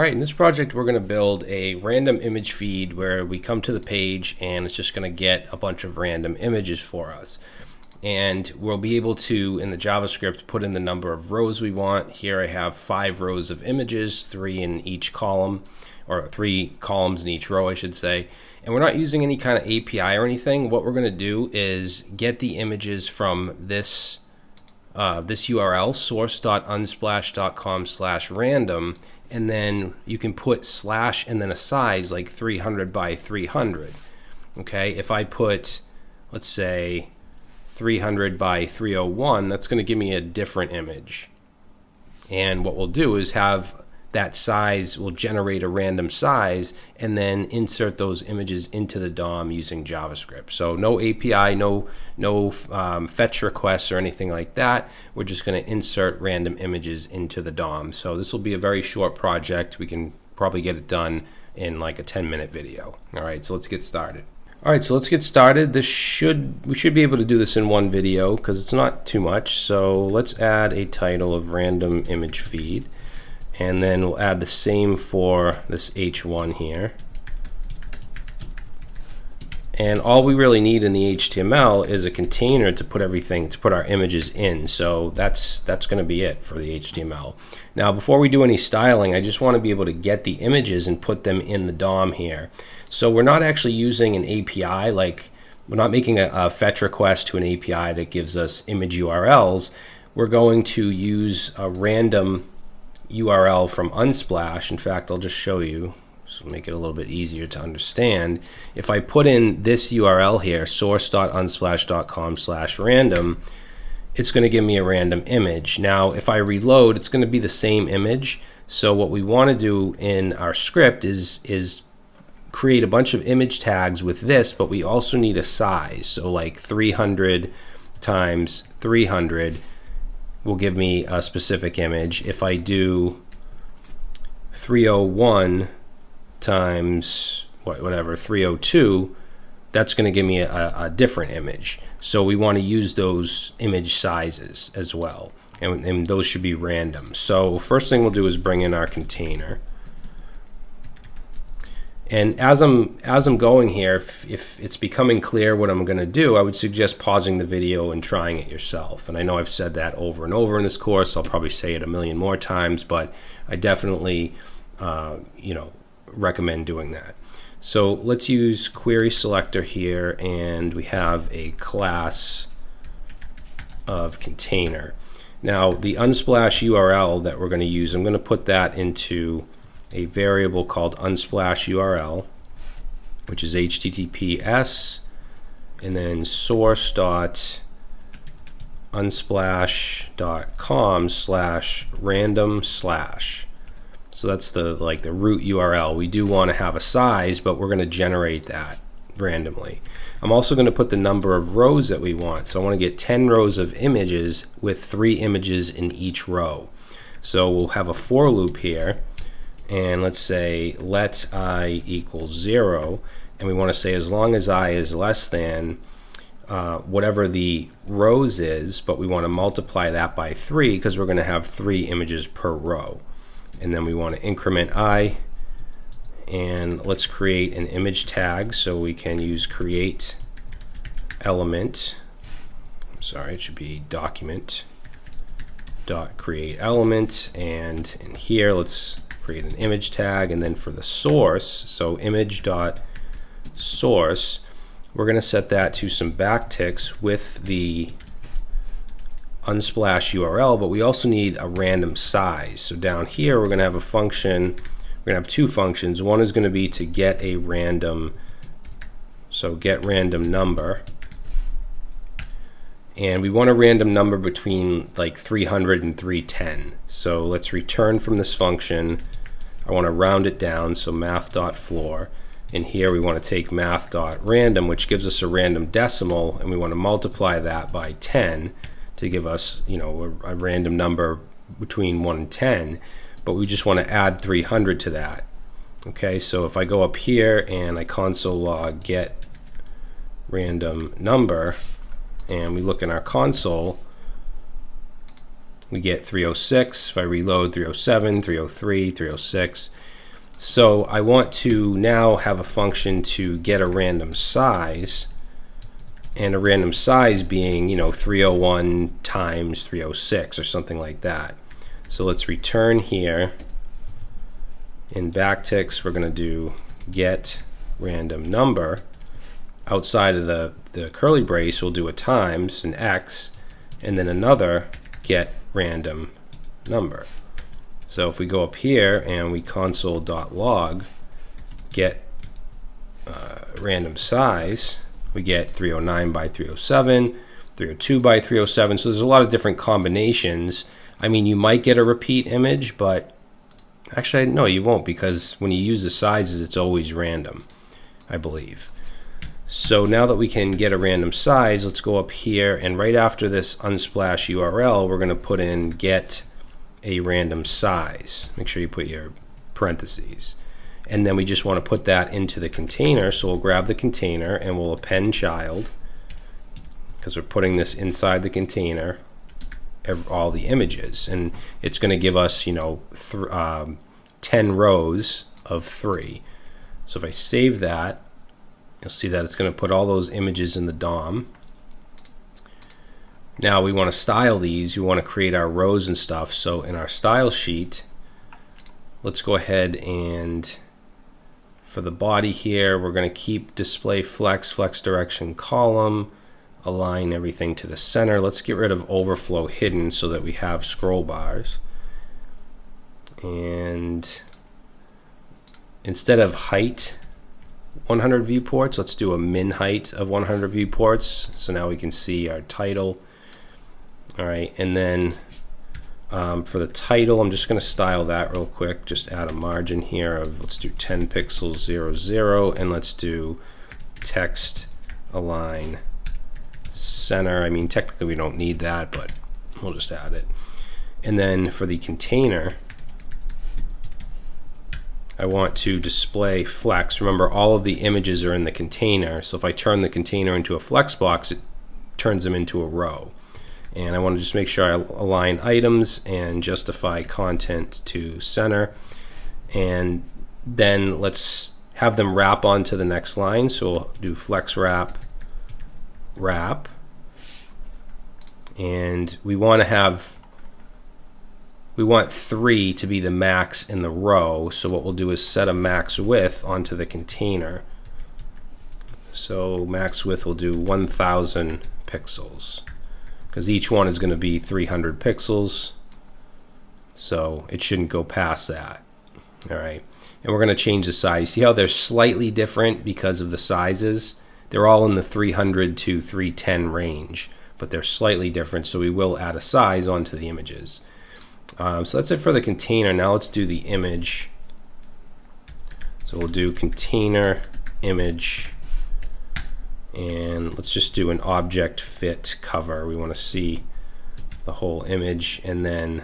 Alright, in this project we're going to build a random image feed where we come to the page and it's just going to get a bunch of random images for us. And we'll be able to, in the JavaScript, put in the number of rows we want. Here I have 5 rows of images, 3 in each column, or 3 columns in each row I should say. And we're not using any kind of API or anything. What we're going to do is get the images from this this URL, source.unsplash.com/random, and then you can put slash and then a size like 300 by 300. Okay, if I put, let's say, 300 by 301, that's going to give me a different image. And what we'll do is have that size, will generate a random size, and then insert those images into the DOM using JavaScript. So no API, no fetch requests or anything like that. We're just going to insert random images into the DOM. So this will be a very short project. We can probably get it done in like a 10-minute video. All right, so let's get started. All right, so let's get started. We should be able to do this in one video because it's not too much. So let's add a title of random image feed. And then we'll add the same for this H1 here. And all we really need in the HTML is a container to put our images in. So that's going to be it for the HTML. Now, before we do any styling, I just want to be able to get the images and put them in the DOM here. So we're not actually using an API, like we're not making a fetch request to an API that gives us image URLs. We're going to use a random URL from Unsplash. In fact, I'll just show you, so make it a little bit easier to understand. If I put in this URL here, source.unsplash.com/random, it's going to give me a random image. Now, if I reload, it's going to be the same image. So what we want to do in our script is create a bunch of image tags with this, but we also need a size. So like 300 times 300 will give me a specific image. If I do 301 times whatever 302, that's going to give me a different image. So we want to use those image sizes as well, and those should be random. So first thing we'll do is bring in our container. And as I'm going here, if it's becoming clear what I'm going to do, I would suggest pausing the video and trying it yourself. And I know I've said that over and over in this course. I'll probably say it a million more times, but I definitely recommend doing that. So let's use query selector here, and we have a class of container. Now the Unsplash URL that we're going to use, I'm going to put that into a variable called Unsplash URL, which is HTTPS, and then source.unsplash.com/random/. So that's the root URL. We do want to have a size, but we're going to generate that randomly. I'm also going to put the number of rows that we want. So I want to get 10 rows of images with 3 images in each row. So we'll have a for loop here. And let's say let I equals 0, and we want to say as long as I is less than whatever the rows is, but we want to multiply that by 3 because we're going to have 3 images per row. And then we want to increment I, and let's create an image tag. So we can use create element. I'm sorry, it should be document dot create element, and in here let's create an image tag. And then for the source, so image.source, we're going to set that to some backticks with the Unsplash URL, but we also need a random size. So down here we're going to have a function, we're going to have 2 functions. One is going to be to get a random, so get random number, and we want a random number between like 300 and 310. So let's return from this function. I want to round it down, so math.floor. And here we want to take math.random, which gives us a random decimal, and we want to multiply that by 10 to give us, a random number between 1 and 10. But we just want to add 300 to that. Okay, so if I go up here and I console log get random number, and we look in our console, we get 306. If I reload, 307, 303, 306. So I want to now have a function to get a random size, and a random size being, 301 times 306 or something like that. So let's return here. In backticks, we're going to do get random number. Outside of the curly brace, we'll do a times, an x, and then another get random number. So if we go up here and we console.log get random size, we get 309 by 307, 302 by 307. So there's a lot of different combinations. I mean, you might get a repeat image, but actually, no, you won't, because when you use the sizes, it's always random, I believe. So now that we can get a random size, let's go up here, and right after this Unsplash URL, we're going to put in get a random size. Make sure you put your parentheses. And then we just want to put that into the container. So we'll grab the container and we'll append child, because we're putting this inside the container, all the images. And it's going to give us, 10 rows of 3. So if I save that, you'll see that it's going to put all those images in the DOM. Now we want to style these. We want to create our rows and stuff. So in our style sheet, let's go ahead and for the body here, we're going to keep display flex direction column, align everything to the center. Let's get rid of overflow hidden so that we have scroll bars. And instead of height 100 viewports, let's do a min height of 100 viewports. So now we can see our title. All right, and then for the title, I'm just going to style that real quick. Just add a margin here of, let's do 10 pixels 00, and let's do text align center. I mean, technically we don't need that, but we'll just add it. And then for the container, I want to display flex. Remember, all of the images are in the container, so if I turn the container into a flex box, it turns them into a row. And I want to just make sure I align items and justify content to center. And then let's have them wrap onto the next line. So we'll do flex wrap, wrap. And we want 3 to be the max in the row. So what we'll do is set a max width onto the container. So max width will do 1000 pixels. Because each one is going to be 300 pixels, so it shouldn't go past that. All right, and we're going to change the size. See how they're slightly different because of the sizes? They're all in the 300 to 310 range, but they're slightly different, so we will add a size onto the images. So that's it for the container. Now let's do the image. So we'll do container image. And let's just do an object fit cover. We want to see the whole image, and then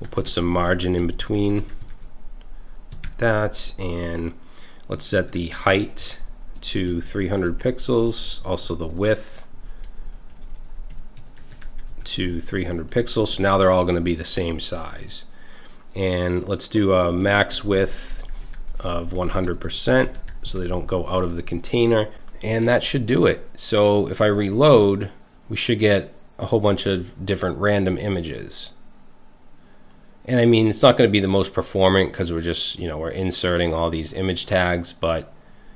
we'll put some margin in between that, and let's set the height to 300 pixels, also the width to 300 pixels. So now they're all going to be the same size. And let's do a max width of 100% so they don't go out of the container. And that should do it. So if I reload, we should get a whole bunch of different random images. And I mean, it's not going to be the most performant because we're just, we're inserting all these image tags,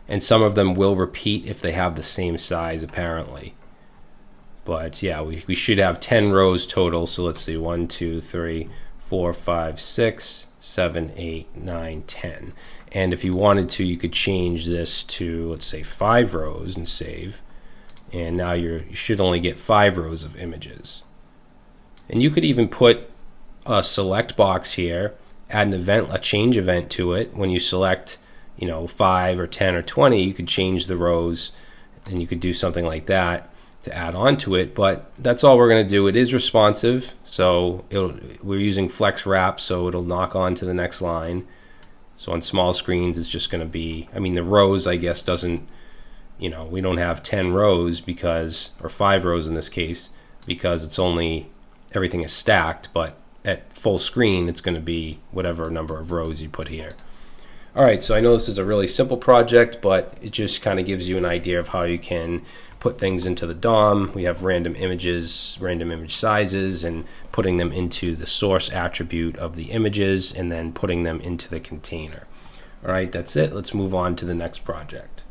and some of them will repeat if they have the same size apparently. But yeah, we should have 10 rows total. So let's see, 1, 2, 3, 4, 5, 6, 7, 8, 9, 10. And if you wanted to, you could change this to, let's say, 5 rows and save. And now you should only get 5 rows of images. And you could even put a select box here, add an event, a change event to it. When you select, 5 or 10 or 20, you could change the rows, and you could do something like that to add on to it. But that's all we're going to do. It is responsive, so we're using flex wrap, so it'll knock on to the next line. So on small screens, it's just going to be, the rows, I guess, doesn't, we don't have 10 rows or 5 rows in this case, because it's only, everything is stacked, but at full screen, it's going to be whatever number of rows you put here. All right, so I know this is a really simple project, but it just kind of gives you an idea of how you can put things into the DOM. We have random images, random image sizes, and putting them into the source attribute of the images, and then putting them into the container. All right, that's it. Let's move on to the next project.